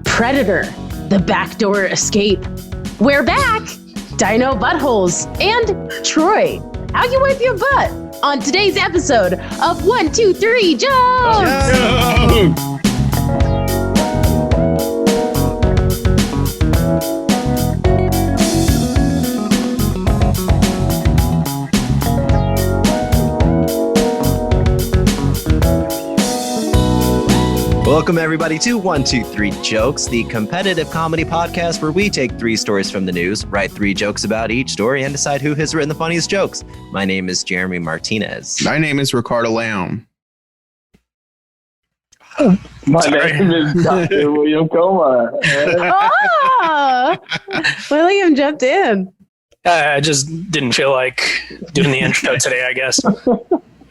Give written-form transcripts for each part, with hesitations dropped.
Predator, the backdoor escape. We're back, Dino Buttholes, and Troy. How you wipe your butt on today's episode of 1, 2, 3 Jokes! Welcome, everybody, to 1, 2, 3 Jokes, the competitive comedy podcast where we take 3 stories from the news, write 3 jokes about each story, and decide who has written the funniest jokes. My name is Jeremy Martinez. My name is Ricardo Leon. My name is Dr. William Comar. Oh, William jumped in. I just didn't feel like doing the intro today, I guess.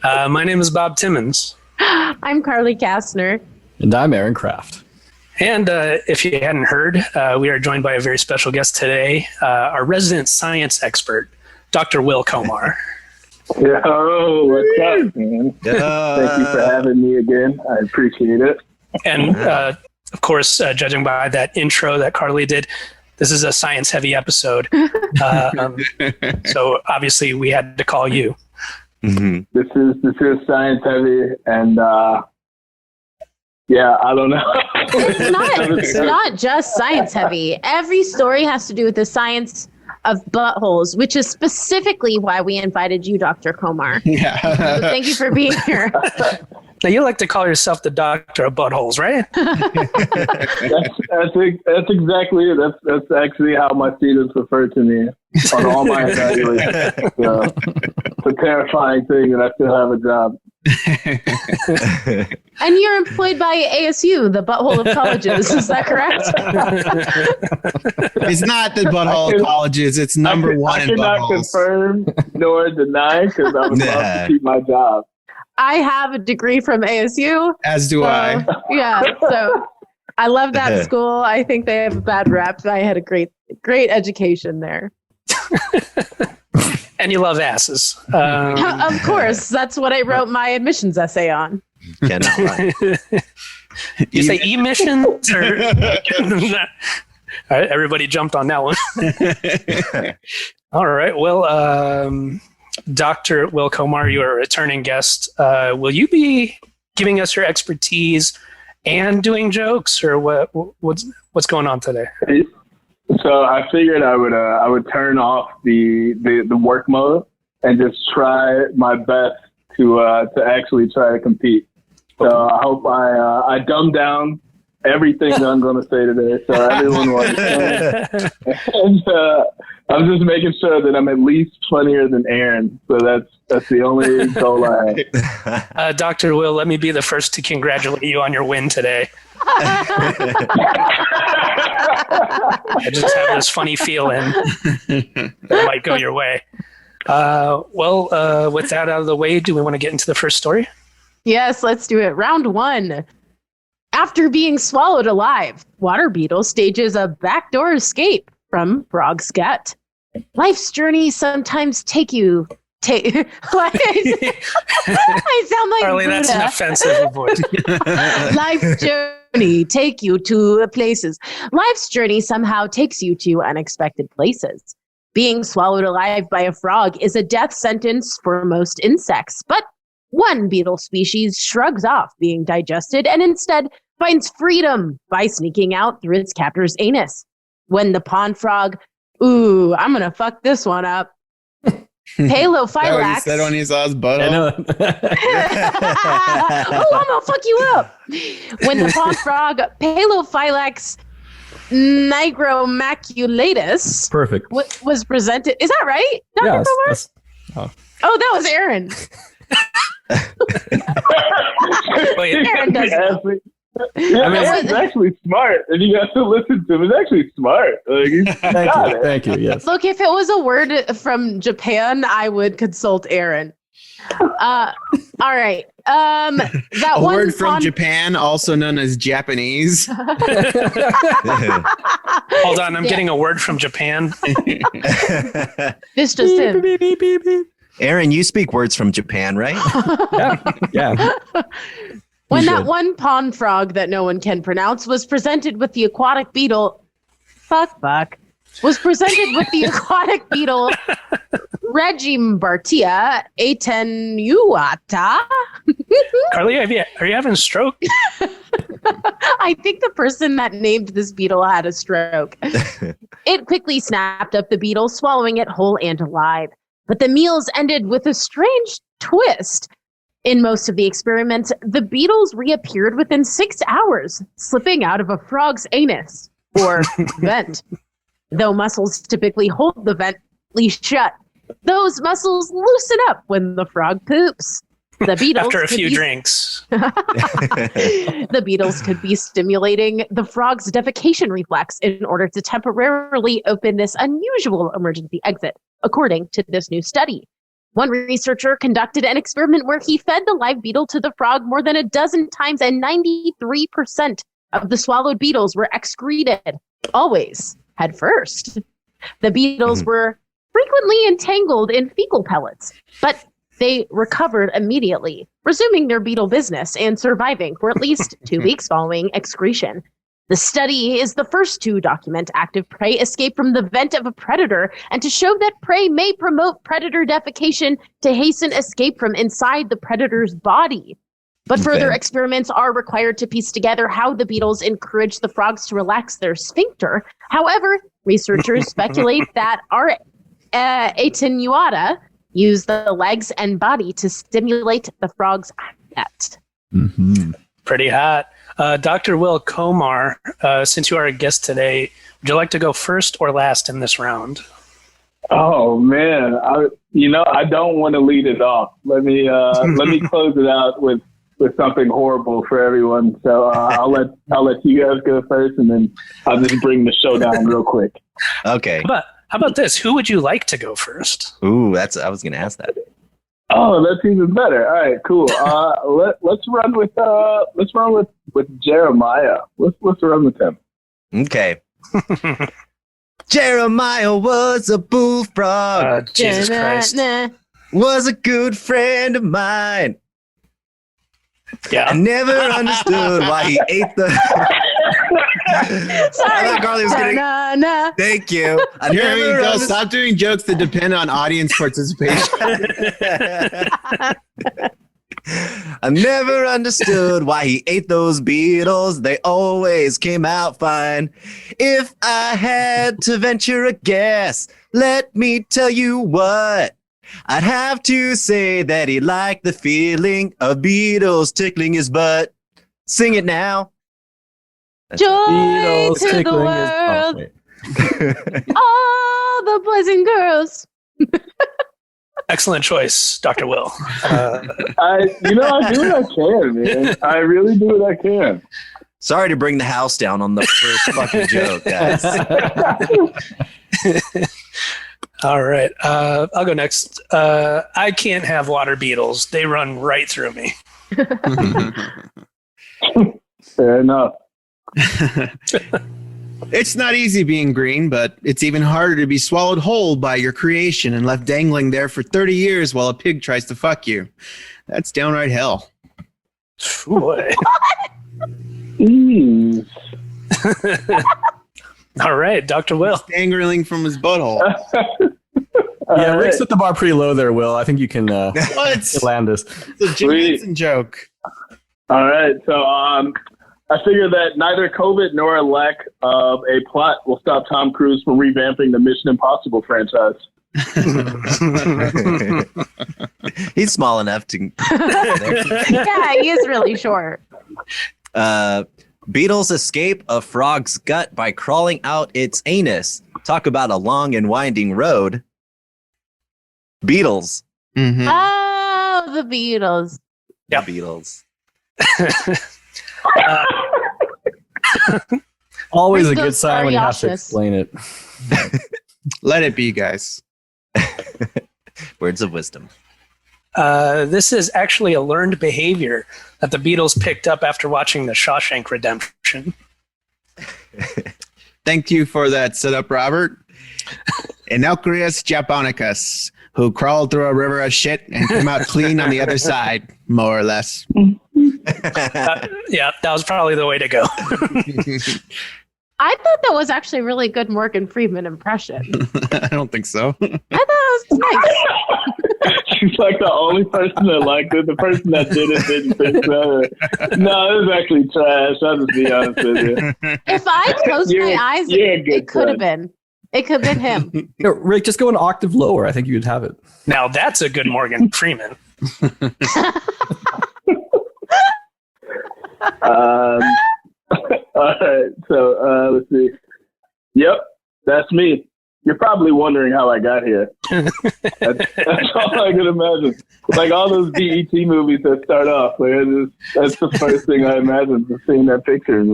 My name is Bob Timmons. I'm Carly Kastner. And I'm Aaron Kraft. And if you hadn't heard, we are joined by a very special guest today, our resident science expert, Dr. Will Comar. Yo, what's up, man? Thank you for having me again. I appreciate it. And of course, judging by that intro that Carly did, this is a science-heavy episode. So obviously we had to call you. Mm-hmm. This is science heavy, and yeah, I don't know. It's not just science heavy. Every story has to do with the science of buttholes, which is specifically why we invited you, Dr. Comar. Yeah. So thank you for being here. Now, you like to call yourself the doctor of buttholes, right? That's exactly it. That's actually how my students refer to me on all my evaluations. So, it's a terrifying thing that I still have a job. And you're employed by ASU, the butthole of colleges. Is that correct? It's not the butthole of colleges. It's number one in buttholes. I cannot confirm nor deny because I would love to keep my job. I have a degree from ASU. As do I. Yeah, so I love that school. I think they have a bad rep. I had a great education there. And you love asses. Of course. That's what I wrote my admissions essay on. Cannot lie. You say emissions? Or... All right, everybody jumped on that one. All right. Well, Dr. Will Comar, you are a returning guest. Will you be giving us your expertise and doing jokes, or what's going on today? So I figured I would turn off the work mode and just try my best to actually try to compete. So I hope I dumb down everything that I'm going to say today, so everyone will understand. And I'm just making sure that I'm at least funnier than Aaron. So that's the only goal I have. Dr. Will, let me be the first to congratulate you on your win today. I just have this funny feeling it might go your way. With that out of the way, do we want to get into the first story? Yes, let's do it. Round 1. After being swallowed alive, water beetle stages a backdoor escape from frog's gut. Life's journey sometimes take you. I sound like Carly, that's an offensive voice. Life's journey take you to places. Life's journey somehow takes you to unexpected places. Being swallowed alive by a frog is a death sentence for most insects, but one beetle species shrugs off being digested and instead finds freedom by sneaking out through its captor's anus. When the pond frog, ooh, I'm gonna fuck this one up. Palophylax. He said when he saw his butt. I know. Oh, I'm gonna fuck you up. When the pond frog Palophylax nigromaculatus Perfect. was presented. Is that right, Dr. Yes, Comar? Oh, that was Aaron. Wait, Aaron does know. Yeah, it's actually smart. And you have to listen to him. It's actually smart. Like, he's got it. Thank you. Yes. Look, if it was a word from Japan, I would consult Aaron. All right. That A one word from Japan, also known as Japanese. hold on, I'm getting a word from Japan. This just in. Aaron, you speak words from Japan, right? Yeah. When You that should. one pond frog that no one can pronounce was presented with the aquatic beetle, was presented with the aquatic beetle Regimbartia attenuata. Carly, are you having a stroke? I think the person that named this beetle had a stroke. It quickly snapped up the beetle, swallowing it whole and alive. But the meals ended with a strange twist. In most of the experiments, the beetles reappeared within 6 hours, slipping out of a frog's anus or vent. Though muscles typically hold the vent shut, those muscles loosen up when the frog poops. The beetles After a few drinks. The beetles could be stimulating the frog's defecation reflex in order to temporarily open this unusual emergency exit, according to this new study. One researcher conducted an experiment where he fed the live beetle to the frog more than a dozen times, and 93% of the swallowed beetles were excreted, always head first. The beetles were frequently entangled in fecal pellets, but they recovered immediately, resuming their beetle business and surviving for at least 2 weeks following excretion. The study is the first to document active prey escape from the vent of a predator and to show that prey may promote predator defecation to hasten escape from inside the predator's body. But further experiments are required to piece together how the beetles encourage the frogs to relax their sphincter. However, researchers speculate that our attenuata use the legs and body to stimulate the frog's net. Mm-hmm. Pretty hot. Dr. Will Comar, since you are a guest today, would you like to go first or last in this round? Oh man, I don't want to lead it off. Let me close it out with something horrible for everyone. So I'll let you guys go first, and then I'll just bring the show down real quick. Okay. How about this? Who would you like to go first? Ooh, I was going to ask that. Oh, that's even better. All right, cool. Let's run with Jeremiah. Let's run with him. Okay. Jeremiah was a bullfrog. Jesus Christ. Was a good friend of mine. Yeah. I never understood why he ate the. Sorry. I thought Carly was gonna. Thank you. I Here never we go. understood. Stop doing jokes that depend on audience participation. I never understood why he ate those beetles. They always came out fine. If I had to venture a guess, let me tell you what. I'd have to say that he liked the feeling of beetles tickling his butt. Sing it now. Joy Beetles to the tickling world, wait. all the boys and girls. Excellent choice, Dr. Will. I do what I can, man. I really do what I can. Sorry to bring the house down on the first fucking joke, guys. All right. I'll go next. I can't have water beetles. They run right through me. Fair enough. It's not easy being green, but it's even harder to be swallowed whole by your creation and left dangling there for 30 years while a pig tries to fuck you. That's downright hell. Ooh, boy. Jeez. All right, Dr. Will. Dangling from his butthole. Yeah, All Rick right. set the bar pretty low there, Will. I think you can What? land this. It's a Jim Sweet. Henson joke. All right. So I figure that neither COVID nor a lack of a plot will stop Tom Cruise from revamping the Mission Impossible franchise. He's small enough to. Yeah, he is really short. Beetles escape a frog's gut by crawling out its anus. Talk about a long and winding road. Beetles. Mm-hmm. Oh, the Beatles. Yep. Beetles. Always a Rick good goes sign when you have to Ariashis. explain it. Let it be, guys. Words of wisdom. This is actually a learned behavior that the Beatles picked up after watching The Shawshank Redemption. Thank you for that setup, Robert. Innocuous Japonicus, who crawled through a river of shit and came out clean on the other side, more or less. Yeah, that was probably the way to go. I thought that was actually a really good Morgan Freeman impression. I don't think so. I thought it was nice. She's like the only person that liked it. The person that did it didn't think so. No, it was actually trash. I'll just be honest with you. If I closed my eyes, it could have been. It could have been him. Rick, just go an octave lower. I think you'd have it. Now that's a good Morgan Freeman. All right, so let's see. Yep, that's me. You're probably wondering how I got here. That's all I can imagine. Like all those BET movies that start off, that's the first thing I imagined, just seeing that picture.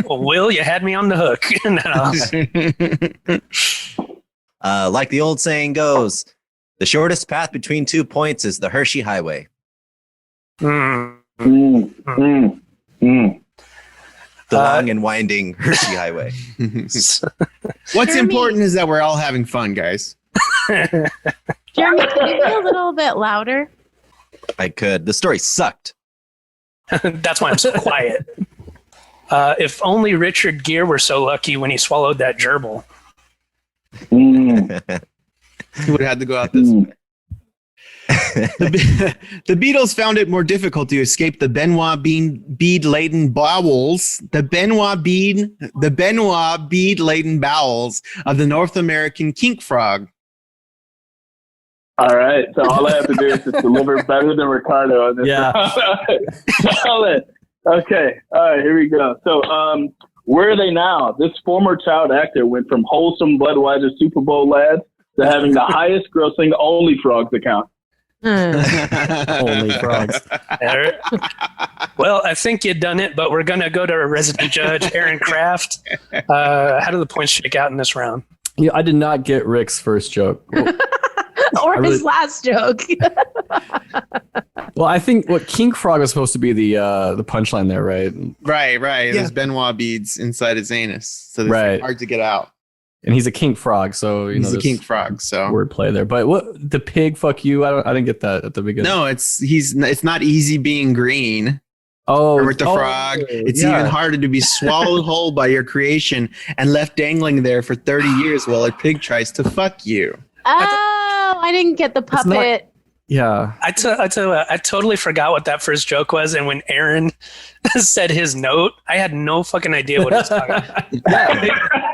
Well, Will, you had me on the hook. Like the old saying goes, the shortest path between 2 points is the Hershey Highway. The long and winding Hershey Highway. What's important is that we're all having fun, guys. Jeremy, can you be a little bit louder? I could. The story sucked. That's why I'm so quiet. If only Richard Gere were so lucky when he swallowed that gerbil. He would have had to go out this way. The Beatles found it more difficult to escape the Benoit bead-laden bowels. The Benoit bead-laden bowels of the North American kink frog. All right, so all I have to do is just deliver better than Ricardo on this. Yeah. Solid. Okay, all right, here we go. So, where are they now? This former child actor went from wholesome Budweiser Super Bowl lads to having the highest grossing Only Frogs account. Only frogs. Well, I think you've done it, but we're going to go to our resident judge, Aaron Kraft. How do the points shake out in this round? Yeah, I did not get Rick's first joke. Or his last joke. Well, I think what kink frog was supposed to be the punchline there, right? Right. Yeah. There's Benoit beads inside his anus, so it's Right. hard to get out. And he's a kink frog, so He's a kink frog, so wordplay there. But what the pig? Fuck you! I didn't get that at the beginning. no, it's not easy being green. Oh, Or with the frog, it's even harder to be swallowed whole by your creation and left dangling there for 30 years while a pig tries to fuck you. Oh, I didn't get the puppet. Yeah. I totally forgot what that first joke was, and when Aaron said his note, I had no fucking idea what he was talking about.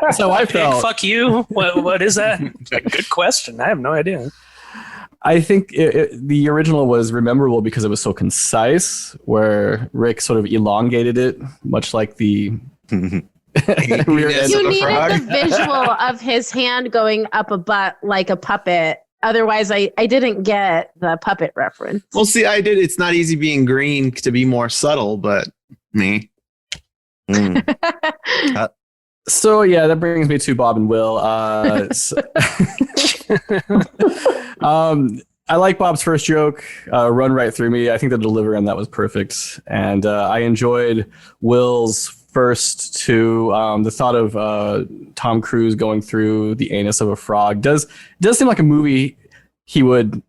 That's how I Pig, felt. fuck you. What is that? Good question. I have no idea. I think the original was memorable because it was so concise, where Rick sort of elongated it, much like the rear end You of a needed frog. the visual of his hand going up a butt like a puppet. Otherwise, I didn't get the puppet reference. Well, see, I did. It's not easy being green to be more subtle, but me. So yeah, that brings me to Bob and Will. I like Bob's first joke, run right through me. I think the delivery on that was perfect. And I enjoyed Will's first two. The thought of Tom Cruise going through the anus of a frog does seem like a movie he would,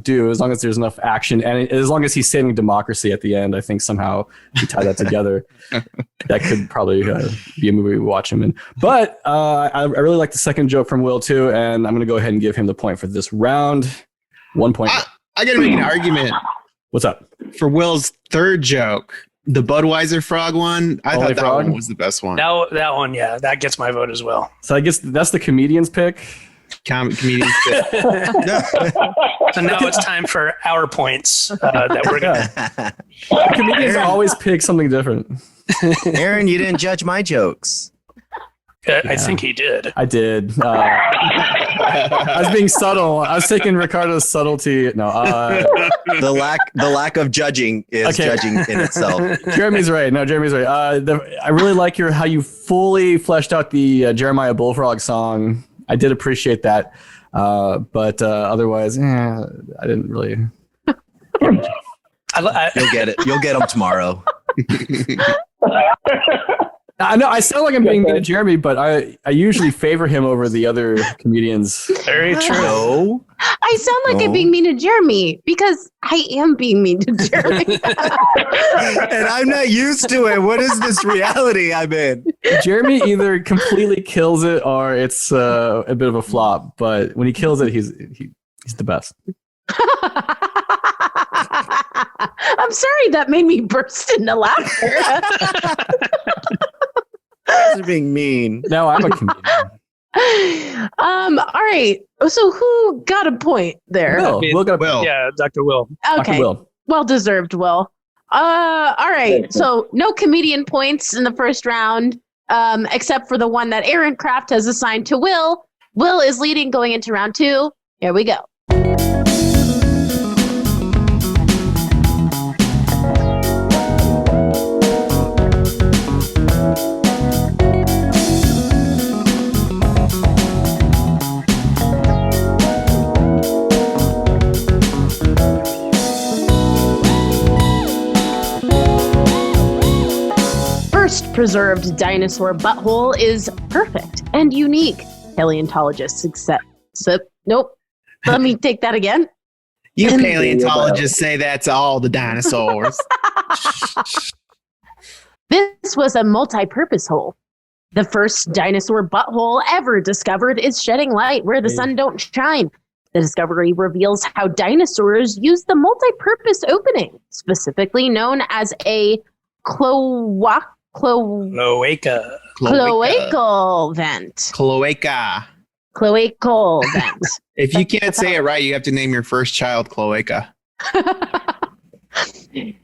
do, as long as there's enough action and as long as he's saving democracy at the end. I think somehow he tie that together. That could probably be a movie we watch him in. But I really like the second joke from Will too, and I'm going to go ahead and give him the point for this round. 1 point. I got to make an argument What's up? for Will's third joke. The Budweiser frog one. I Only thought that frog? one was the best one. That one, yeah, that gets my vote as well. So I guess that's the comedian's pick. Comedian. So now it's time for our points that we're going to. Comedians always pick something different. Aaron, you didn't judge my jokes. I think he did. I did. I was being subtle. I was taking Ricardo's subtlety. No. The lack of judging is judging in itself. Jeremy's right. No, Jeremy's right. I really like how you fully fleshed out the Jeremiah Bullfrog song. I did appreciate that. But otherwise, I didn't really. You'll get it. You'll get them tomorrow. I know I sound like I'm being mean to Jeremy, but I usually favor him over the other comedians. Very true. No. I sound like I'm being mean to Jeremy because I am being mean to Jeremy. And I'm not used to it. What is this reality I'm in? Jeremy either completely kills it or it's a bit of a flop. But when he kills it, he's the best. I'm sorry that made me burst into laughter. You're being mean. No, I'm a comedian. All right. So who got a point there? Will got a Will. Yeah, Dr. Will. Okay. Dr. Will. Well deserved, Will. All right. So no comedian points in the first round, except for the one that Aaron Kraft has assigned to Will. Will is leading going into round 2. Here we go. First preserved dinosaur butthole is perfect and unique. Paleontologists accept. Nope. Let me take that again. You paleontologists say that's all the dinosaurs. This was a multi-purpose hole. The first dinosaur butthole ever discovered is shedding light where the sun don't shine. The discovery reveals how dinosaurs used the multi-purpose opening, specifically known as a cloacal vent. Cloacal vent. If you can't say it right, you have to name your first child Cloaca.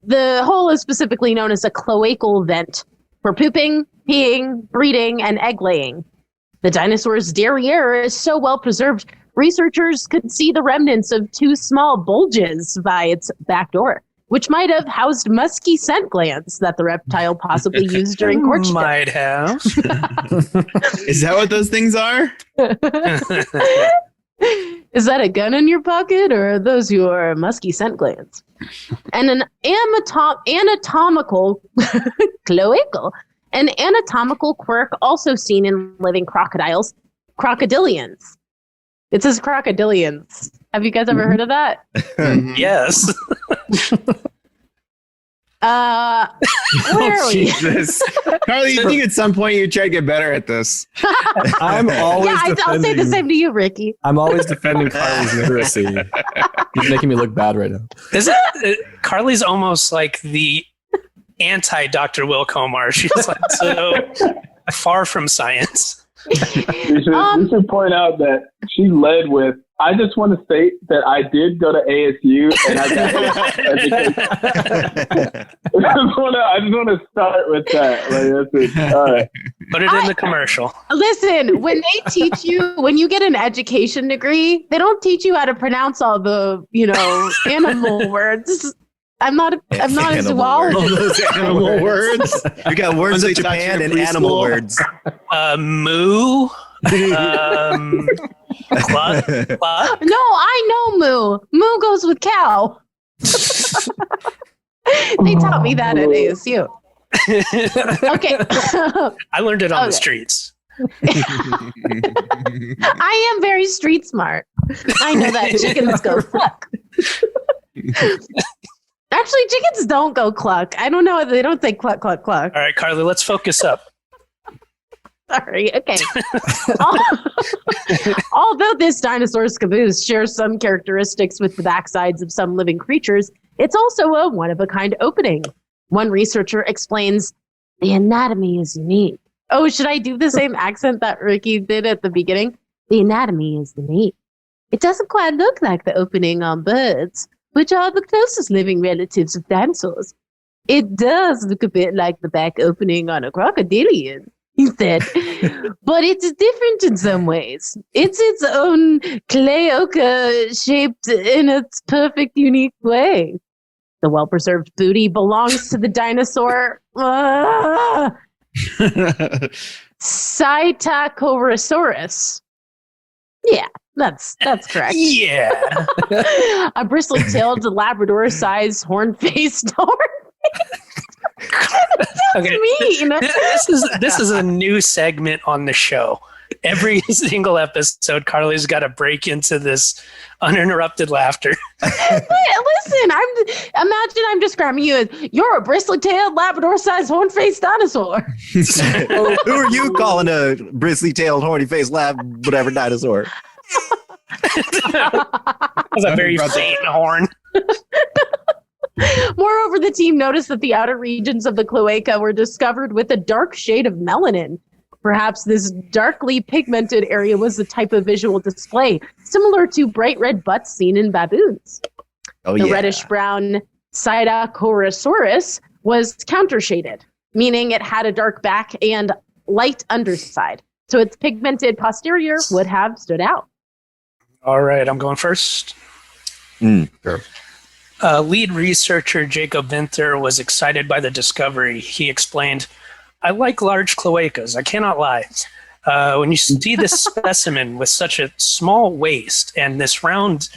The hole is specifically known as a cloacal vent for pooping, peeing, breeding, and egg laying. The dinosaur's derriere is so well preserved, researchers could see the remnants of 2 small bulges by its back door, which might have housed musky scent glands that the reptile possibly used during courtship. Might have. Is that what those things are? Is that a gun in your pocket, or are those your musky scent glands? And an anatomical quirk also seen in living crocodiles, crocodilians. It says crocodilians. Have you guys ever heard of that? Yes. Where are we? Jesus. Carly, you think at some point you try to get better at this? I'm always I'll say the same to you, Ricky. I'm always defending Carly's literacy. He's making me look bad right now. Carly's almost like the anti-Dr. Will Comar. She's like so far from science. We should point out that she led with, I just want to state that I did go to ASU and I just want to start with that. Like, that's it. All right. Put it in the commercial. Listen, when they teach you, when you get an education degree, they don't teach you how to pronounce all the, animal words. I'm not a zoologist. Those animal words. You got words of Japan and animal words. Moo. Cluck. No, I know moo. Moo goes with cow. They taught me that at ASU. Okay. I learned it on the streets. I am very street smart. I know that chickens go cluck. Actually, chickens don't go cluck. I don't know. They don't say cluck, cluck, cluck. All right, Carly, let's focus up. Sorry. Okay. Although this dinosaur's caboose shares some characteristics with the backsides of some living creatures, it's also a one-of-a-kind opening. One researcher explains, the anatomy is unique. Oh, should I do the same accent that Ricky did at the beginning? The anatomy is unique. It doesn't quite look like the opening on birds, which are the closest living relatives of dinosaurs. It does look a bit like the back opening on a crocodilian, he said, but it's different in some ways. It's its own cloaca shaped in its perfect, unique way. The well-preserved booty belongs to the dinosaur Psittacorosaurus. Yeah, that's correct. Yeah. A bristly-tailed Labrador-sized horn-faced Okay. mean. This is a new segment on the show. Every single episode, Carly's got to break into this uninterrupted laughter. Listen, imagine I'm describing you as you're a bristly-tailed Labrador-sized horn-faced dinosaur. Who are you calling a bristly-tailed, horny-faced whatever dinosaur? That's a very faint horn. Moreover, the team noticed that the outer regions of the cloaca were discovered with a dark shade of melanin. Perhaps this darkly pigmented area was the type of visual display, similar to bright red butts seen in baboons. The reddish-brown Psittacorosaurus was countershaded, meaning it had a dark back and light underside, so its pigmented posterior would have stood out. All right, I'm going first. Sure. Lead researcher Jacob Vinther was excited by the discovery. He explained, "I like large cloacas, I cannot lie. When you see this specimen with such a small waist and this round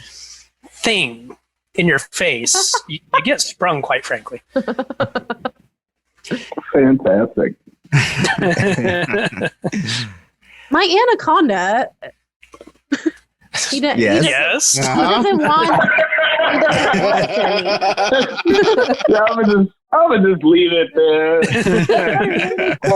thing in your face, you get sprung, quite frankly." Fantastic. My anaconda... He doesn't Yes. want I would just leave it there.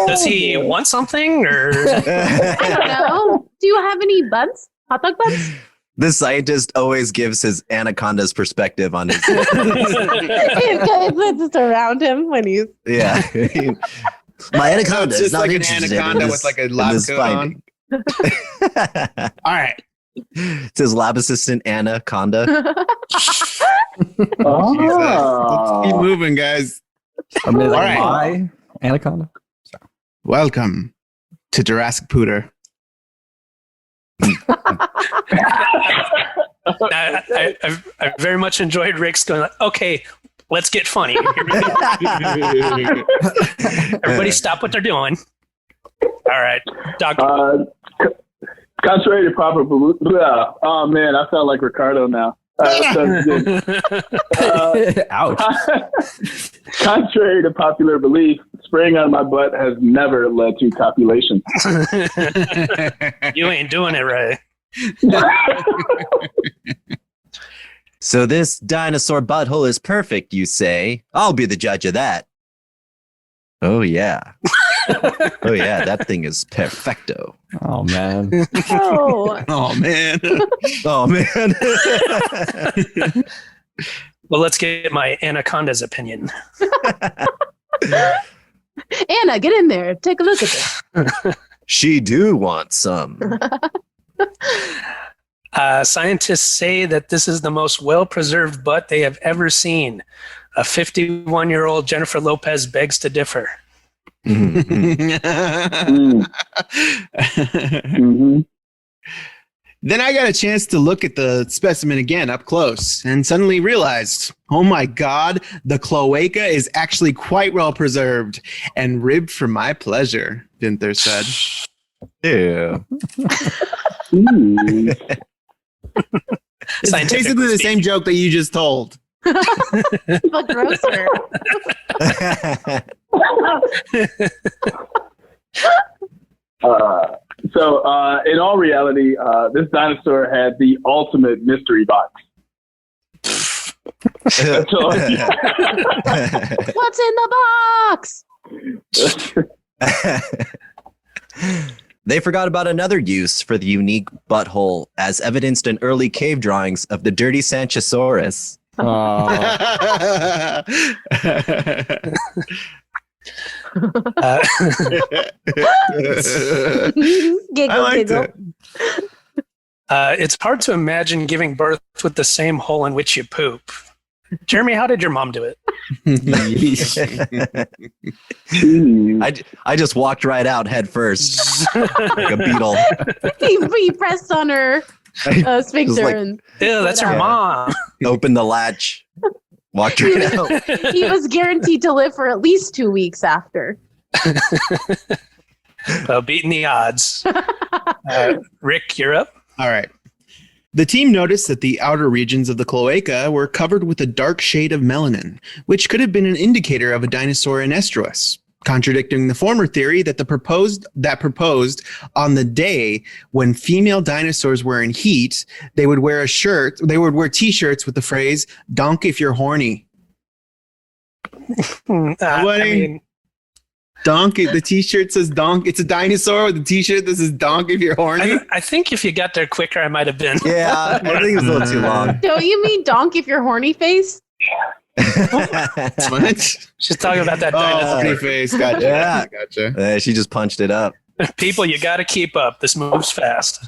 Does he want something, or I don't know. Do you have any buns? Hot dog buns? The scientist always gives his anaconda's perspective on his. It's just around him when he's... Yeah. My anaconda It's is just not like an interested anaconda in with this, like a in lab this coat on. finding. All right. It says lab assistant anaconda. Oh. Let's keep moving, guys. Or maybe like All right. my anaconda. Welcome to Jurassic Pooter. I very much enjoyed Rick's going, okay, let's get funny. Everybody stop what they're doing. All right, Doctor. Contrary to proper belief, oh man, I sound like Ricardo now. Ouch. Contrary to popular belief, spraying on my butt has never led to copulation. You ain't doing it right. So this dinosaur butthole is perfect, you say? I'll be the judge of that. Oh yeah. Oh yeah, that thing is perfecto. Oh man. Oh. Oh man. Oh man. Well, let's get my anaconda's opinion. Anna, get in there. Take a look at this. She do want some. Scientists say that this is the most well-preserved butt they have ever seen. A 51-year-old Jennifer Lopez begs to differ. Mm-hmm. Then I got a chance to look at the specimen again up close and suddenly realized, oh my God, the cloaca is actually quite well preserved and ribbed for my pleasure, Vinther said. Yeah. It's basically the same joke that you just told. But grosser. So, in all reality, this dinosaur had the ultimate mystery box. That's all. What's in the box? They forgot about another use for the unique butthole, as evidenced in early cave drawings of the dirty Sanchosaurus. Giggle, I liked giggle. it. It's hard to imagine giving birth with the same hole in which you poop. Jeremy, how did your mom do it? I just walked right out head first, like a beetle. He pressed on her sphincter like- and Ew, that's your mom. Opened the latch, walked right out. he was guaranteed to live for at least 2 weeks after. Beating the odds. Rick, you're up. All right. The team noticed that the outer regions of the cloaca were covered with a dark shade of melanin, which could have been an indicator of a dinosaur in estrus. contradicting the former theory that proposed on the day when female dinosaurs were in heat, they would wear t-shirts with the phrase "donk if you're horny." Donk. The t-shirt says donk. It's a dinosaur with a t-shirt that says donk if you're horny. I think if you got there quicker, I might have been. Yeah, I think it's a little too long. Don't you mean donk if you're horny face? What? She's talking about that dinosaur. Horny face. Gotcha. Yeah. Gotcha. She just punched it up. People, you got to keep up. This moves fast.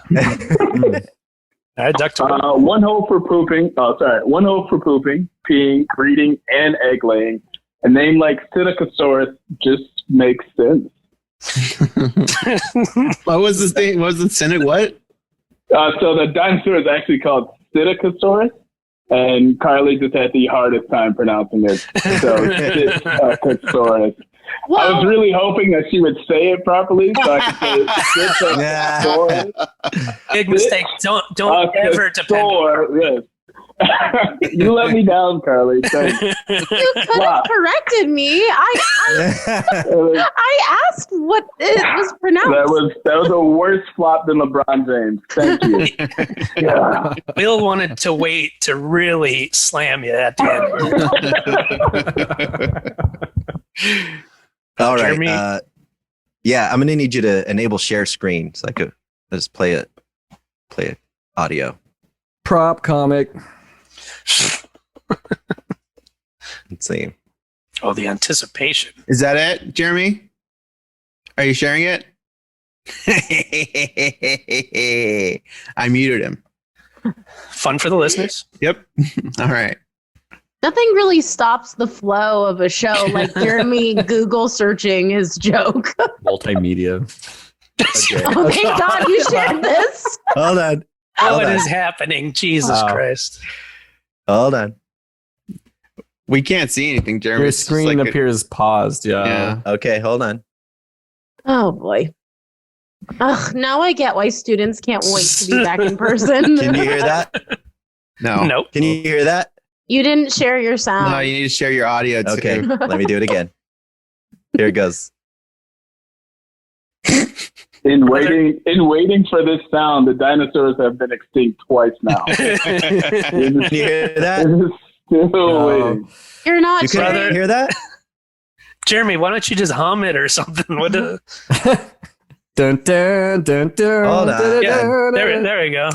All right, duck to one hole for pooping. Oh, sorry. One hole for pooping, peeing, breeding, and egg laying. A name like Psittacosaurus just makes sense. What was the thing? What was the Senate? What? So the dinosaur is actually called Psittacosaurus, and Carly just had the hardest time pronouncing it. So Psittacosaurus. Whoa. I was really hoping that she would say it properly so I could say Psittacosaurus. big mistake. Don't ever depend on Yes. You let me down, Carly. Thanks. You could have corrected me. I asked what it was pronounced. That was a worse flop than LeBron James. Thank you. Yeah. Bill wanted to wait to really slam you at the end. All right. Jeremy? Yeah, I'm gonna need you to enable share screen so I could just play it audio. Prop comic. Let's see. Oh, the anticipation. Is that it, Jeremy? Are you sharing it? I muted him. Fun for the listeners. Yep. All right. Nothing really stops the flow of a show like Jeremy Google searching his joke. Multimedia. Okay. Oh, thank God you shared this. Hold on. What is happening? Jesus Christ. Hold on. We can't see anything, Jeremy. Your It's just screen like appears paused. Yeah. Okay, hold on. Oh boy. Ugh, now I get why students can't wait to be back in person. Can you hear that? No. Nope. Can you hear that? You didn't share your sound. No, you need to share your audio too. Okay, let me do it again. Here it goes. In waiting for this sound, the dinosaurs have been extinct twice now. Can you hear that? Still waiting. You're not You sharing. can hear that? Jeremy, why don't you just hum it or something? What the- Dun, dun, dun, dun, Hold on. dun, yeah, dun, there we go.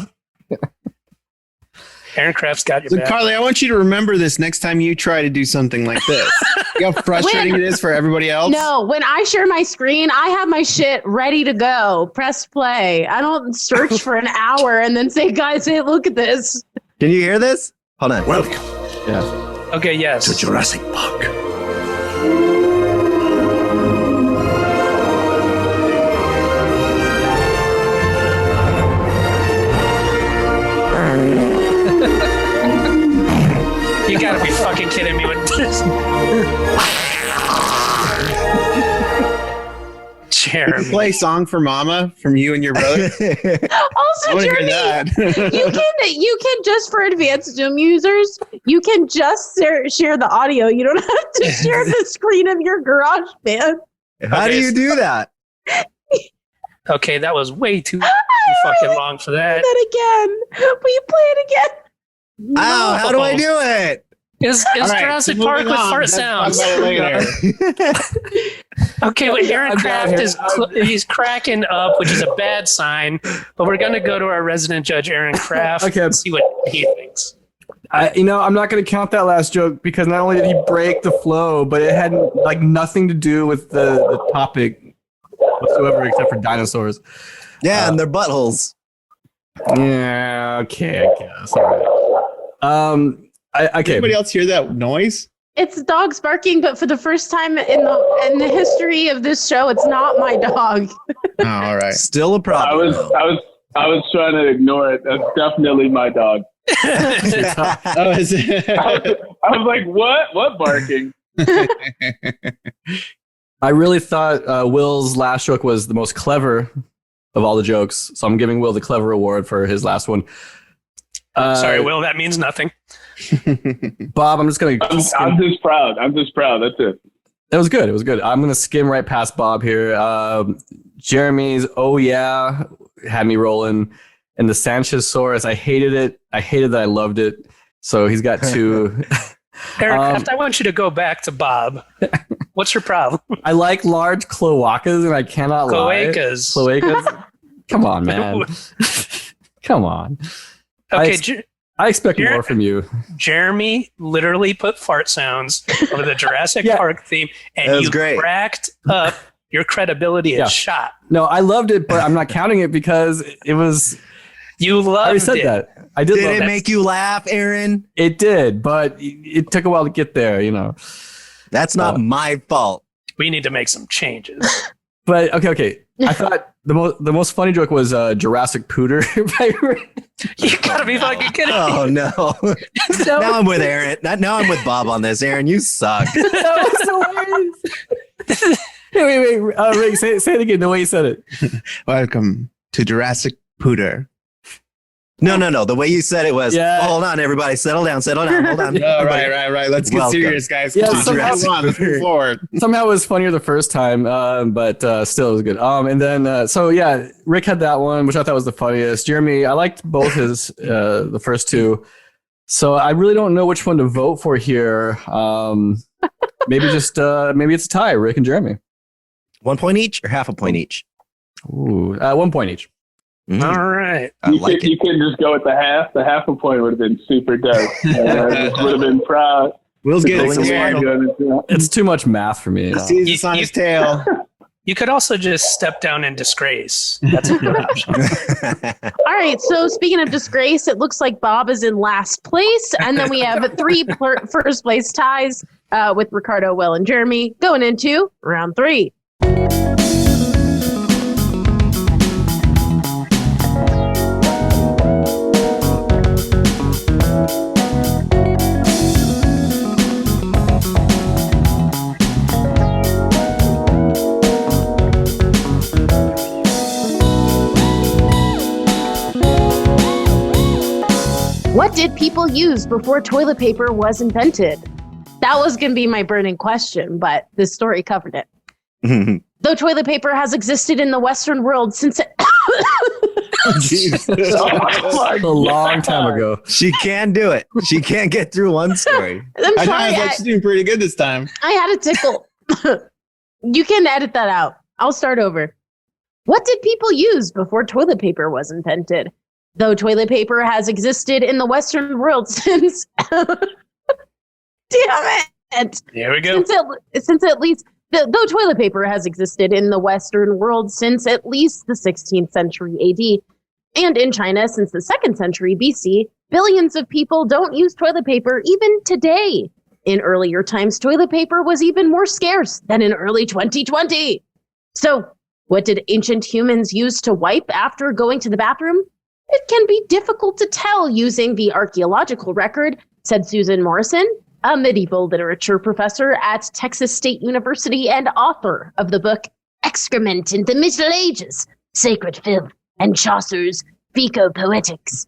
Aaron Kraft's got your So, back. Carly, I want you to remember this next time you try to do something like this. You know how frustrating it is for everybody else? No, when I share my screen, I have my shit ready to go. Press play. I don't search for an hour and then say, guys, hey, look at this. Can you hear this? Hold on. Welcome Yeah. Okay, yes. to Jurassic Park. You gotta be fucking kidding me with this. Jeremy. Play Song for Mama from you and your brother. I Also, want to hear Jeremy, that. you can just for advanced Zoom users, you can just share the audio. You don't have to share the screen of your garage band. How do you do that? Okay, that was way too fucking long for that. That again. Will you play it again? Ow, how do I do it? Is All right, Jurassic so Park moving with on. fart Let's talk sounds? about it later. Okay, well, Aaron Kraft he's cracking up, which is a bad sign. But we're gonna go to our resident judge, Aaron Kraft, Okay. and see what he thinks. I'm not going to count that last joke because not only did he break the flow, but it had like nothing to do with the topic whatsoever except for dinosaurs. Yeah, and their buttholes. Yeah, okay, I guess. All right. Okay. Anybody else hear that noise? It's dogs barking, but for the first time in the history of this show, it's not my dog. Oh, all right. Still a I problem. was trying to ignore it. That's definitely my dog. Oh, is it? I was like, what barking? I really thought Will's last joke was the most clever of all the jokes, so I'm giving Will the clever award for his last one. Sorry, Will, that means nothing. Bob, I'm just going I'm just proud. That's it. It was good. It was good. I'm going to skim right past Bob here. Jeremy's, oh yeah, had me rolling. And the Sanchez-saurus, I hated it. I hated that I loved it. So he's got 2. Aircraft, I want you to go back to Bob. What's your problem? I like large cloacas, and I cannot Cloacas. lie. Cloacas. Come on, man. Come on. Okay, I expect more from you. Jeremy literally put fart sounds over the Jurassic Park theme, and you cracked up. Your credibility is shot. No, I loved it, but I'm not counting it because it was. You loved it. I already said that. I did. Did it make you laugh, Aaron? It did, but it took a while to get there. You know, that's not my fault. We need to make some changes. But okay. I thought the most funny joke was Jurassic Pooter. You gotta be fucking kidding me. Oh no! Now I'm with Aaron. Now I'm with Bob on this. Aaron, you suck. That was hilarious. Wait. Rick, say it again the way you said it. Welcome to Jurassic Pooter. No. The way you said it was, hold on, everybody. Settle down. Hold on. Right. Let's get serious, guys. Yeah, Let's move forward. Somehow it was funnier the first time, but still it was good. And then, Rick had that one, which I thought was the funniest. Jeremy, I liked both his, the first 2. So I really don't know which one to vote for here. Maybe it's a tie, Rick and Jeremy. 1 point each or half a point each? Ooh, 1 point each. All right. You couldn't just go with the half. The half a point would have been super dope. I would have been proud. Will's getting scared. It's too much math for me. He's on his tail. You could also just step down in disgrace. That's a good option. All right. So speaking of disgrace, it looks like Bob is in last place. And then we have 3 first place ties with Ricardo, Will, and Jeremy going into round 3. What did people use before toilet paper was invented? That was going to be my burning question, but this story covered it. Though toilet paper has existed in the Western world since it... a long time ago. She can do it. She can't get through one story. I'm sorry. She's doing pretty good this time. I had a tickle. You can edit that out. I'll start over. What did people use before toilet paper was invented? Though toilet paper has existed in the Western world since... Damn it! Here we go. Since at least... Though toilet paper has existed in the Western world since at least the 16th century AD, and in China since the 2nd century BC, billions of people don't use toilet paper even today. In earlier times, toilet paper was even more scarce than in early 2020. So, what did ancient humans use to wipe after going to the bathroom? It can be difficult to tell using the archaeological record, said Susan Morrison, a medieval literature professor at Texas State University and author of the book Excrement in the Middle Ages, Sacred Filth, and Chaucer's Feco-Poetics.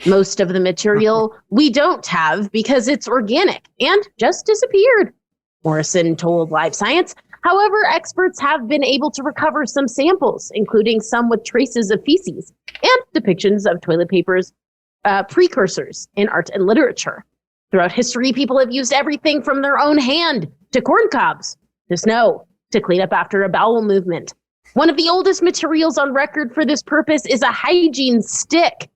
Most of the material we don't have because it's organic and just disappeared, Morrison told Live Science. However, experts have been able to recover some samples, including some with traces of feces and depictions of toilet paper's precursors in art and literature. Throughout history, people have used everything from their own hand to corn cobs, to snow, to clean up after a bowel movement. One of the oldest materials on record for this purpose is a hygiene stick,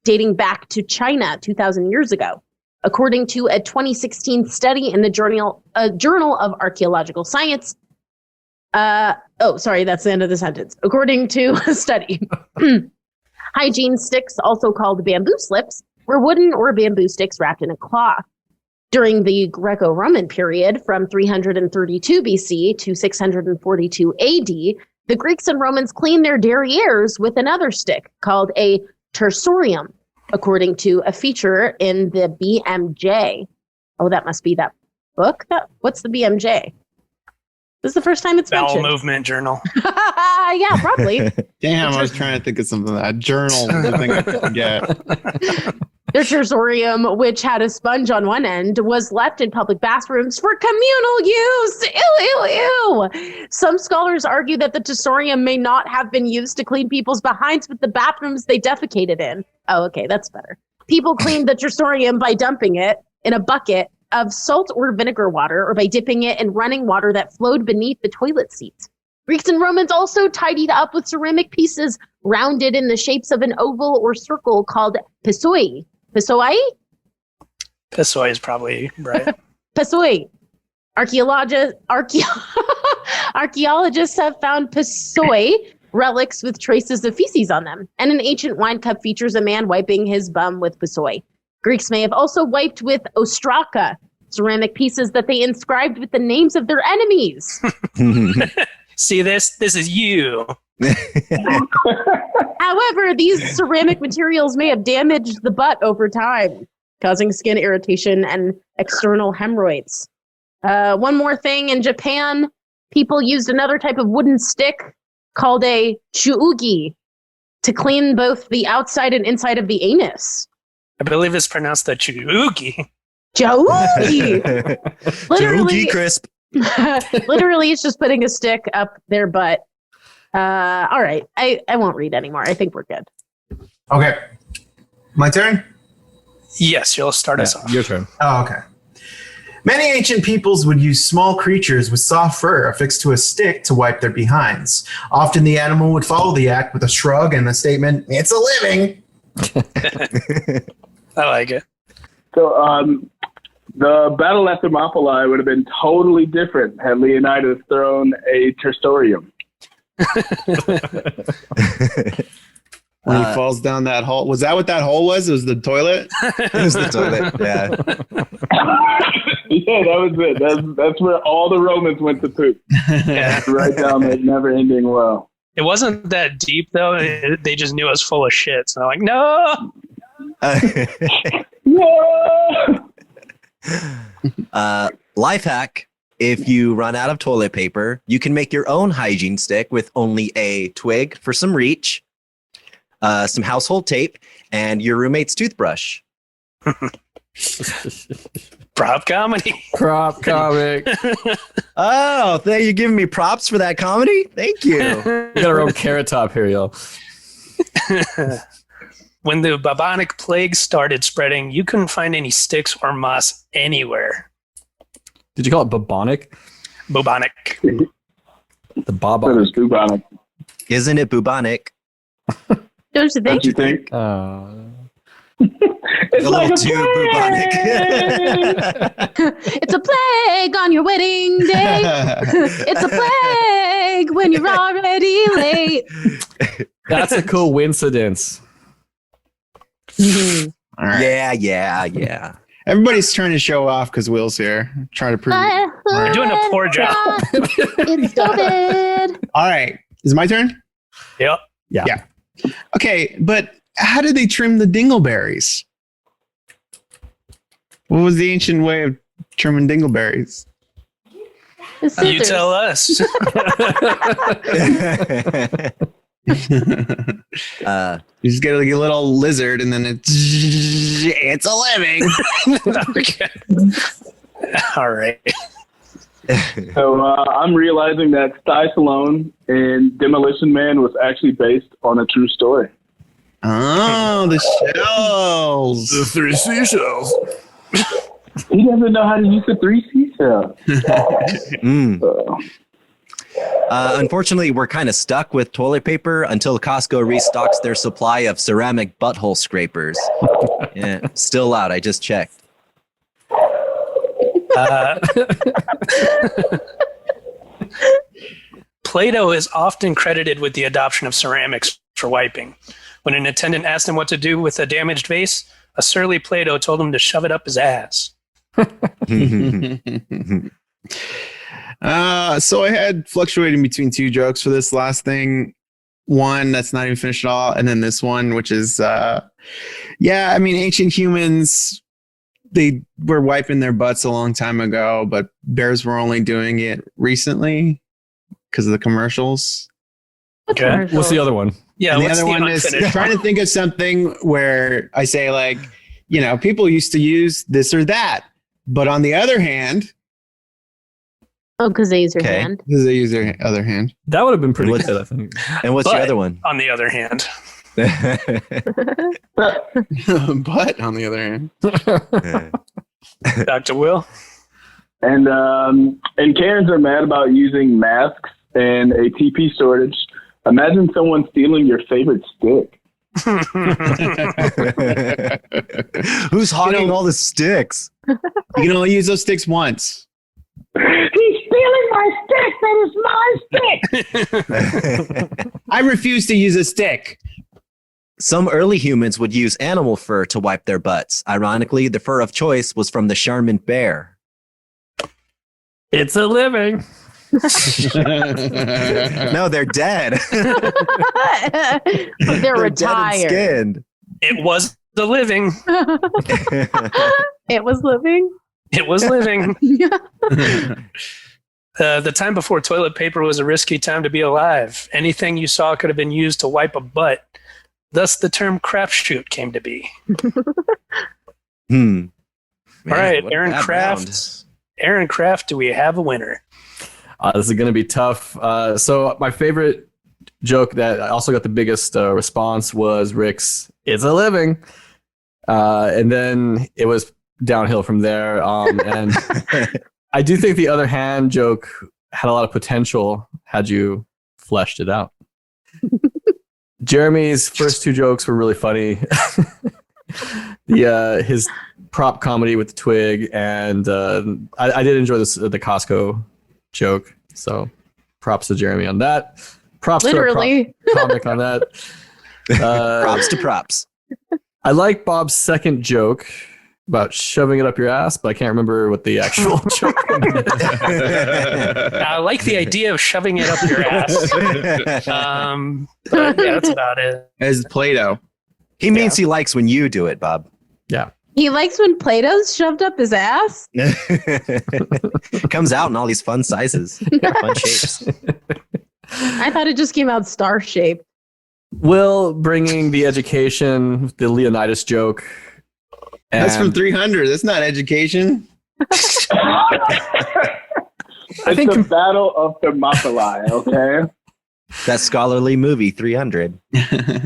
dating back to China 2,000 years ago. According to a 2016 study in the Journal of Archaeological Science, that's the end of the sentence. According to a study, hygiene sticks, also called bamboo slips, were wooden or bamboo sticks wrapped in a cloth. During the Greco-Roman period, from 332 BC to 642 AD, the Greeks and Romans cleaned their derrieres with another stick called a tersorium, according to a feature in the BMJ. Oh, that must be that book. What's the BMJ? This is the first time it's mentioned. Bowel Movement Journal. Yeah, probably. Damn, I was trying to think of something. A journal. Thing I forget. Their tersorium, which had a sponge on one end, was left in public bathrooms for communal use. Ew, ew, ew. Some scholars argue that the tersorium may not have been used to clean people's behinds, but the bathrooms they defecated in. Oh, okay, that's better. People cleaned the tersorium by dumping it in a bucket of salt or vinegar water, or by dipping it in running water that flowed beneath the toilet seat. Greeks and Romans also tidied up with ceramic pieces rounded in the shapes of an oval or circle called pissoi. Pissoi? Pissoi is probably right. Pissoi. Archaeologists have found pissoi relics with traces of feces on them. And an ancient wine cup features a man wiping his bum with pissoi. Greeks may have also wiped with ostraka, ceramic pieces that they inscribed with the names of their enemies. See this? This is you. However, these ceramic materials may have damaged the butt over time, causing skin irritation and external hemorrhoids. One more thing, in Japan, people used another type of wooden stick called a chuugi to clean both the outside and inside of the anus. I believe it's pronounced the chuugi. Chuugi! Literally, Chuugi crisp. literally, it's just putting a stick up their butt. All right, I won't read anymore. I think we're good. Okay. My turn? Yes, you'll start us off. Your turn. Oh, okay. Many ancient peoples would use small creatures with soft fur affixed to a stick to wipe their behinds. Often the animal would follow the act with a shrug and the statement, "It's a living." I like it. So the battle at Thermopylae would have been totally different had Leonidas thrown a tersorium. When he falls down that hole. Was that what that hole was? It was the toilet? It was the toilet, yeah. Yeah, that was it. That's where all the Romans went to poop. Yeah. Right down that never-ending well. It wasn't that deep, though. They just knew I was full of shit. So I'm like, no! Life hack. If you run out of toilet paper, you can make your own hygiene stick with only a twig for some reach, some household tape, and your roommate's toothbrush. Prop comedy. Prop comic. Oh, you're giving me props for that comedy? Thank you. We got our own carrot top here, y'all. When the bubonic plague started spreading, you couldn't find any sticks or moss anywhere. Did you call it bubonic? Bubonic. The That bobonic. is bubonic. Isn't it bubonic? Don't you think? Don't you think? It's A like little too bubonic. It's a plague on your wedding day. It's a plague when you're already late. That's a coincidence. All right. Yeah. Everybody's trying to show off because Will's here. Trying to prove. You're doing a poor job. It's stupid. All right. Is it my turn? Yep. Yeah. Okay, but how did they trim the dingleberries? What was the ancient way of trimming dingleberries? It's You scissors. tell us. You just get like a little lizard, and then it's a living. Okay. All right. So I'm realizing that Stallone in Demolition Man was actually based on a true story. Oh, the shells. The 3 seashells. He doesn't know how to use the 3 seashells. Unfortunately, we're kind of stuck with toilet paper until Costco restocks their supply of ceramic butthole scrapers. Yeah, still out. I just checked. Plato is often credited with the adoption of ceramics for wiping. When an attendant asked him what to do with a damaged vase, a surly Plato told him to shove it up his ass. So I had fluctuating between 2 jokes for this last thing. One that's not even finished at all, and then this one, which is, ancient humans, they were wiping their butts a long time ago, but bears were only doing it recently because of the commercials. Okay. What's the other one? Yeah, And the what's other the one is unfinished trying to think of something where I say like, people used to use this or that. But on the other hand, because they use your hand. Because they use their other hand. That would have been pretty good, I think. And what's your other one? On the other hand. But on the other hand. Dr. Will? And Karens are mad about using masks and a TP shortage. Imagine someone stealing your favorite stick. Who's hogging all the sticks? You can only use those sticks once. He's stealing my stick. That is my stick. I refuse to use a stick. Some early humans would use animal fur to wipe their butts. Ironically, the fur of choice was from the Charmin bear. It's a living. No, they're dead. They're retired. Dead and skinned. It was the living. It was living. It was living. The time before toilet paper was a risky time to be alive. Anything you saw could have been used to wipe a butt. Thus, the term crapshoot came to be. Man, all right, what a Aaron bad Kraft. round. Aaron Kraft, do we have a winner? This is going to be tough. So my favorite joke that also got the biggest response was Rick's "It's a living," and then it was downhill from there. And I do think the other hand joke had a lot of potential had you fleshed it out. Jeremy's first two jokes were really funny. His prop comedy with the twig, and I did enjoy the Costco joke. So props to Jeremy on that. Props Literally. to a comic on that. Props to props. I like Bob's second joke about shoving it up your ass, but I can't remember what the actual joke is. I like the idea of shoving it up your ass. But yeah, that's about it. As Play-Doh. He means he likes when you do it, Bob. Yeah. He likes when Play-Doh's shoved up his ass. Comes out in all these fun sizes, fun shapes. I thought it just came out star shaped. Will bringing the education, the Leonidas joke. That's from and 300. That's not education. It's the Battle of Thermopylae, okay? That scholarly movie, 300.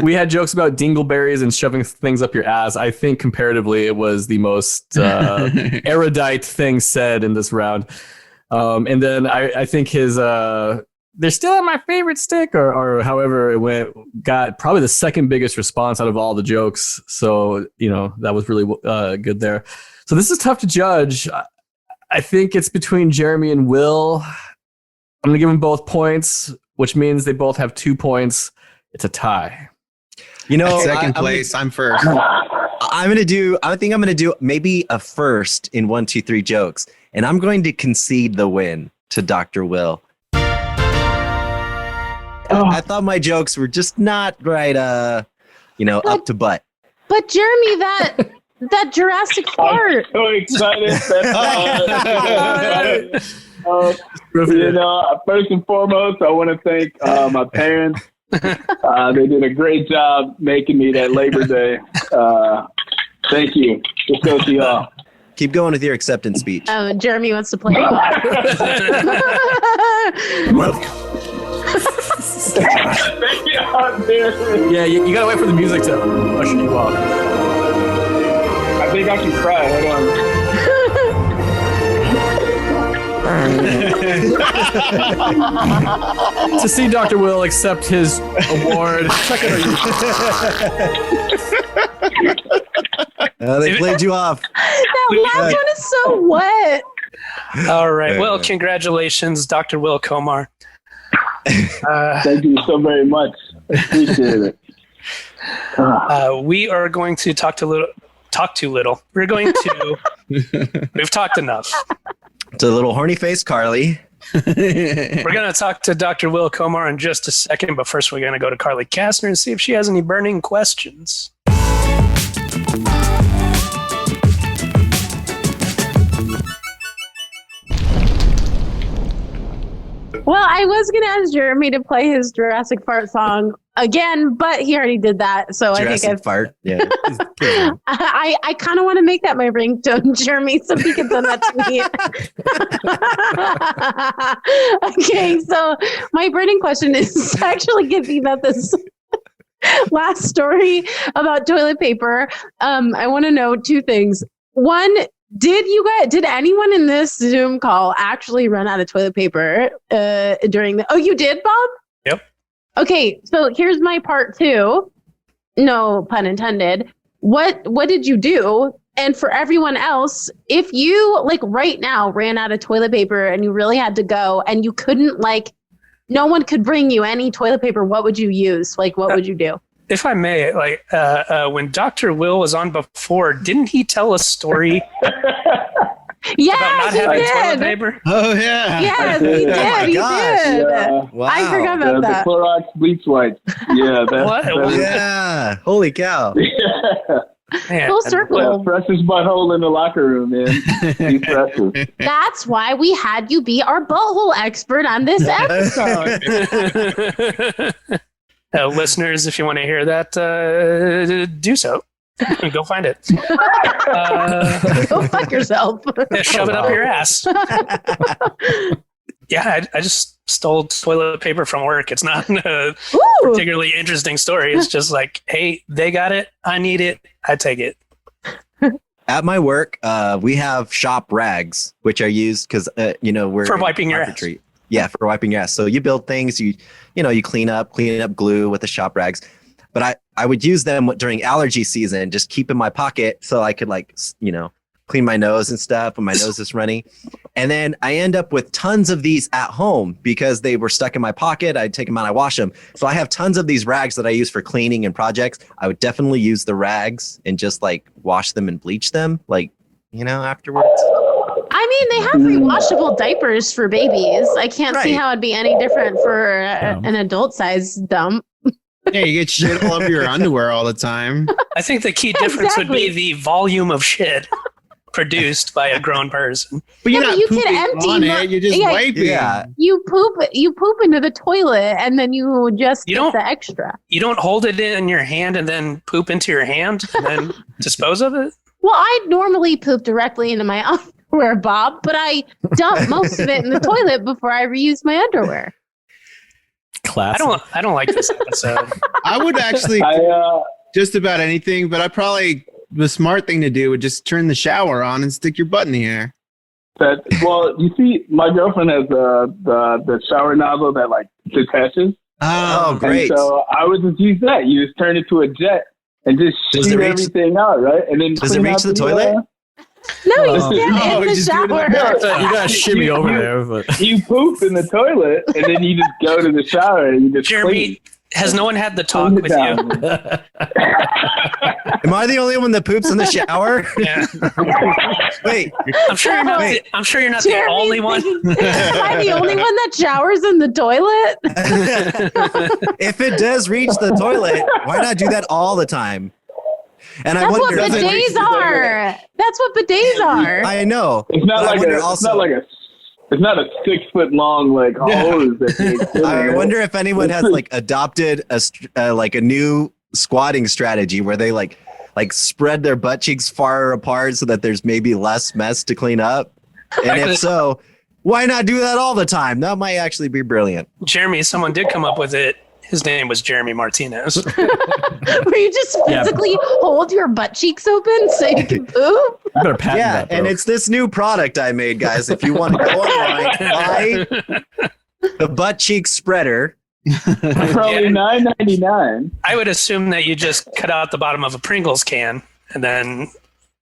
we had jokes about dingleberries and shoving things up your ass. I think comparatively, it was the most erudite thing said in this round. And then I think his they're still my favorite stick, or however it went, got probably the second biggest response out of all the jokes. So, that was really good there. So this is tough to judge. I think it's between Jeremy and Will. I'm going to give them both points, which means they both have 2 points. It's a tie. Second place. I'm first. I think I'm going to do maybe a first in 1, 2, 3 jokes. And I'm going to concede the win to Dr. Will. I thought my jokes were just not right, up to butt. But Jeremy, that Jurassic fart. I'm so excited. First and foremost, I want to thank my parents. They did a great job making me that Labor Day. Thank you. Just go to y'all. Keep going with your acceptance speech. Jeremy wants to play. Welcome. Thank you out there. Yeah, you gotta wait for the music to usher you off. I think I can cry. Hold on. To see Dr. Will accept his award. They played you off. That last one is so wet. All right. Well, congratulations, Dr. Will Comar. Thank you so very much. Appreciate it. We are going to talk too little. We're going to. We've talked enough. To little horny face Carly. We're going to talk to Dr. Will Comar in just a second, but first we're going to go to Carly Kastner and see if she has any burning questions. Well, I was going to ask Jeremy to play his Jurassic Fart song again, but he already did that. So Jurassic I think fart. Yeah. I kind of want to make that my ringtone, Jeremy, so he can send that to me. Okay, so my burning question is actually giving about this last story about toilet paper. I want to know two things. One, did anyone in this Zoom call actually run out of toilet paper during the? Oh, you did, Bob? Yep. Okay, so here's my part two. No pun intended. What did you do? And for everyone else, if you like right now ran out of toilet paper and you really had to go and you couldn't no one could bring you any toilet paper, what would you use? Like, what would you do? If I may, when Dr. Will was on before, didn't he tell a story Yeah, about not having toilet paper? Oh yeah. Yes, he did. my He gosh. did. Yeah. Wow. I forgot about The that. Clorox bleach wipes. Yeah. What? Yeah. Holy cow. Man, Full circle. Freshest butthole in the locker room, man. He's precious. That's why we had you be our butthole expert on this episode. listeners, if you want to hear that, do so. Go find it. Go fuck yourself. Shove it up your ass. Yeah, I just stole toilet paper from work. It's not a Ooh. particularly interesting story. It's just like, hey, they got it. I need it. I take it. At my work, we have shop rags, which are used because we're For wiping your ass. carpentry. Yeah, for wiping your ass. So you build things, you clean up glue with the shop rags. But I would use them during allergy season, just keep in my pocket so I could clean my nose and stuff when my nose is runny. And then I end up with tons of these at home because they were stuck in my pocket. I'd take them out, I wash them. So I have tons of these rags that I use for cleaning and projects. I would definitely use the rags and just wash them and bleach them afterwards. I mean, they have rewashable diapers for babies. I can't see how it'd be any different for an adult size dump. Yeah, you get shit all over your underwear all the time. I think the key difference would be the volume of shit produced by a grown person. But you're not you can pooping empty on it. You're just wiping. Yeah. You poop into the toilet and then you just get the extra. You don't hold it in your hand and then poop into your hand and then dispose of it? Well, I normally poop directly into my underwear, Bob, but I dump most of it in the toilet before I reuse my underwear. Classic. I don't like this episode. I would actually just about anything, but the smart thing to do would just turn the shower on and stick your butt in the air. Well, you see, my girlfriend has the shower nozzle that detaches. Oh, great. And so I would just use that. You just turn it to a jet and just shoot everything out, right? And then does it reach the toilet? No, you stand in the shower. You gotta shimmy over there. But. You poop in the toilet, and then you just go to the shower and you just Jeremy, has no one had the talk with you? Am I the only one that poops in the shower? Yeah. Wait. I'm sure you're not the only one. Am I the only one that showers in the toilet? If it does reach the toilet, why not do that all the time? And That's what bidets are. That's what bidets are. I know. It's not it's not a 6 foot long hose. I wonder if anyone has adopted a new squatting strategy where they spread their butt cheeks far apart so that there's maybe less mess to clean up. And if so, why not do that all the time? That might actually be brilliant. Jeremy, someone did come up with it. His name was Jeremy Martinez. Where you just physically hold your butt cheeks open so you can poop? You better patent that, bro. And it's this new product I made, guys. If you want to go online, buy the butt cheek spreader. Probably $9.99. I would assume that you just cut out the bottom of a Pringles can and then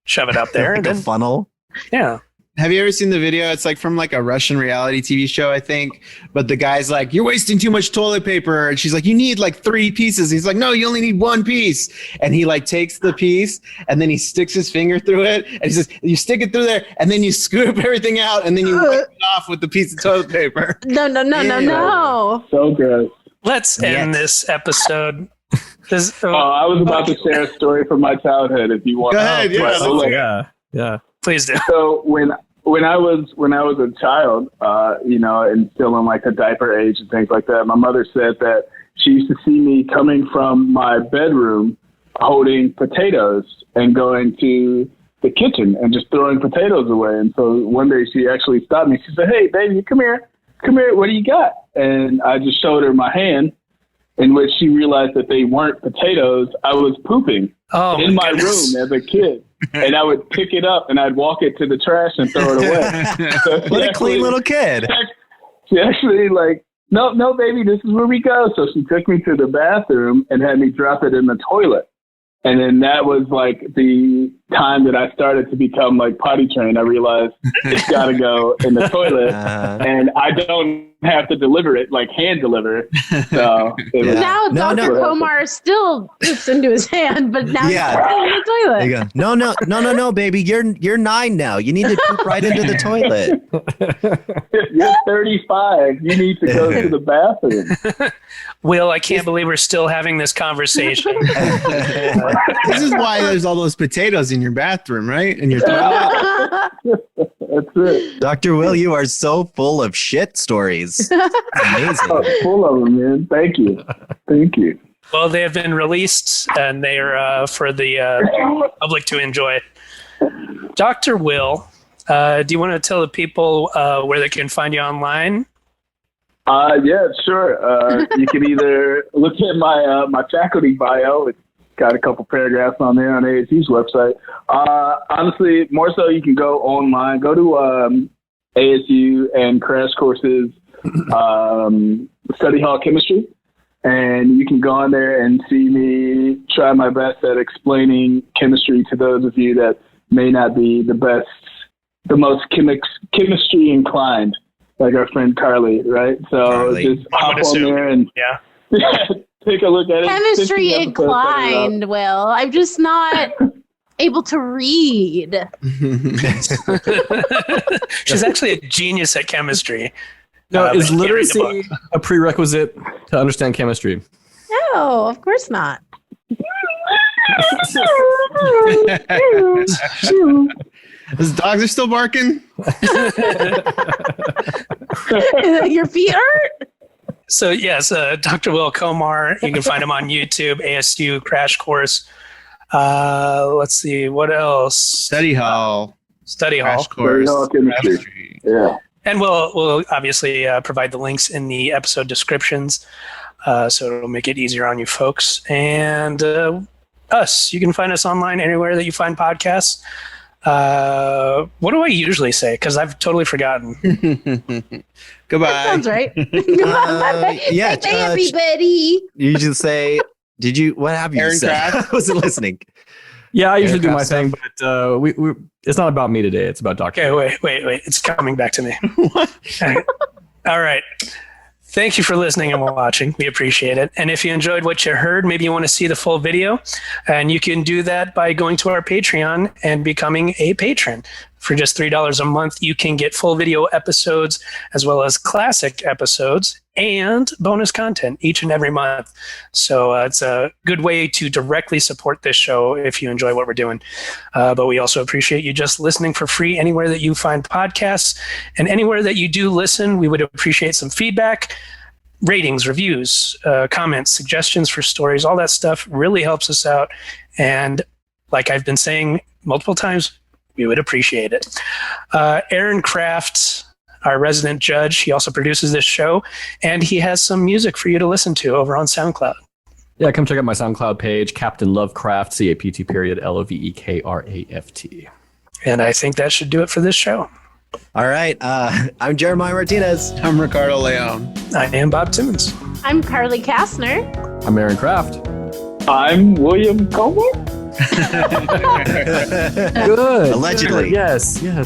shove it up there. Like a funnel. Yeah. Have you ever seen the video? It's from a Russian reality TV show, I think. But the guy's like, "You're wasting too much toilet paper." And she's like, "You need 3 pieces." He's like, "No, you only need 1 piece." And he takes the piece and then he sticks his finger through it. And he says, "You stick it through there and then you scoop everything out and then you wipe it off with the piece of toilet paper." No. So gross. Let's end this episode. I was about to share a story from my childhood if you want. Go ahead. Yeah. Please do. So when when I was a child, and still in like the diaper age and things like that, my mother said that she used to see me coming from my bedroom holding potatoes and going to the kitchen and just throwing potatoes away. And so one day she actually stopped me. She said, "Hey, baby, come here. What do you got?" And I just showed her my hand, in which she realized that they weren't potatoes. I was pooping in my room as a kid. And I would pick it up and I'd walk it to the trash and throw it away. So What a clean little kid. She actually like, no, baby, this is where we go. So she took me to the bathroom and had me drop it in the toilet. And then that was like the time that I started to become like potty trained. I realized it's got to go in the toilet, and I don't have to deliver it, like hand deliver it. So now Dr. Comar still poops into his hand, but now he's in the toilet. There you go. No, baby, you're 9 now. You need to poop right into the toilet. You're 35. You need to go to the bathroom. Will, I can't believe we're still having this conversation. This is why there's all those potatoes in your bathroom, right? In your toilet. That's it. Dr. Will, you are so full of shit stories. Amazing. Full of them, man. Thank you. Well, they have been released, and they are for the public to enjoy. Dr. Will, do you want to tell the people where they can find you online? Yeah, sure. You can either look at my faculty bio. It's got a couple paragraphs on there on ASU's website. Honestly, more so, you can go online. Go to ASU and Crash Courses Study Hall Chemistry, and you can go on there and see me try my best at explaining chemistry to those of you that may not be the most chemistry inclined, like our friend Carly, right? So just hop on there and take a look at it. Chemistry inclined, Will. I'm just not able to read. She's actually a genius at chemistry. No, is literacy a prerequisite to understand chemistry? No, of course not. Those dogs are still barking. Your feet hurt? So yes, Dr. Will Comar, you can find him on YouTube, ASU Crash Course. Let's see, what else? Study Hall. Study Crash Course. Hall Chemistry. Yeah. And we'll obviously provide the links in the episode descriptions, so it'll make it easier on you folks. And us, you can find us online anywhere that you find podcasts. What do I usually say? Because I've totally forgotten. Goodbye. That sounds right. Yeah, bye, everybody. You just say, what have you Aaron said? Kraft? I wasn't listening. Yeah, I usually do my Aircraft thing, but we it's not about me today. It's about Dr. Okay, wait. It's coming back to me. All right. Thank you for listening and watching. We appreciate it. And if you enjoyed what you heard, maybe you want to see the full video, and you can do that by going to our Patreon and becoming a patron. For just $3 a month, you can get full video episodes as well as classic episodes and bonus content each and every month. So it's a good way to directly support this show if you enjoy what we're doing. But we also appreciate you just listening for free anywhere that you find podcasts. And anywhere that you do listen, we would appreciate some feedback, ratings, reviews, comments, suggestions for stories. All that stuff really helps us out. And like I've been saying multiple times, we would appreciate it. Aaron Kraft, our resident judge, he also produces this show, and he has some music for you to listen to over on SoundCloud. Yeah, come check out my SoundCloud page, Captain Lovecraft, CAPT.LOVEKRAFT. And I think that should do it for this show. All right. I'm Jeremiah Martinez. I'm Ricardo Leon. I am Bob Timmons. I'm Carly Kastner. I'm Aaron Kraft. I'm William Comar. Good. Allegedly. Yes. And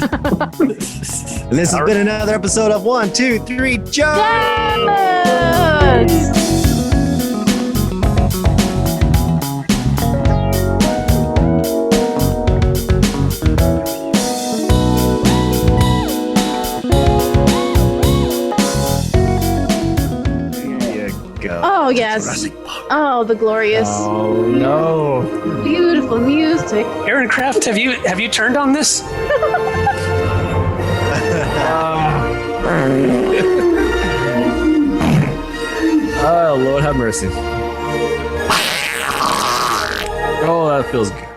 this has been another episode of 1, 2, 3, Jokes! Yes! Oh, yes. Oh, the glorious. Oh, no. Beautiful music. Aaron Kraft, have you turned on this? Oh, Lord have mercy. Oh, that feels good.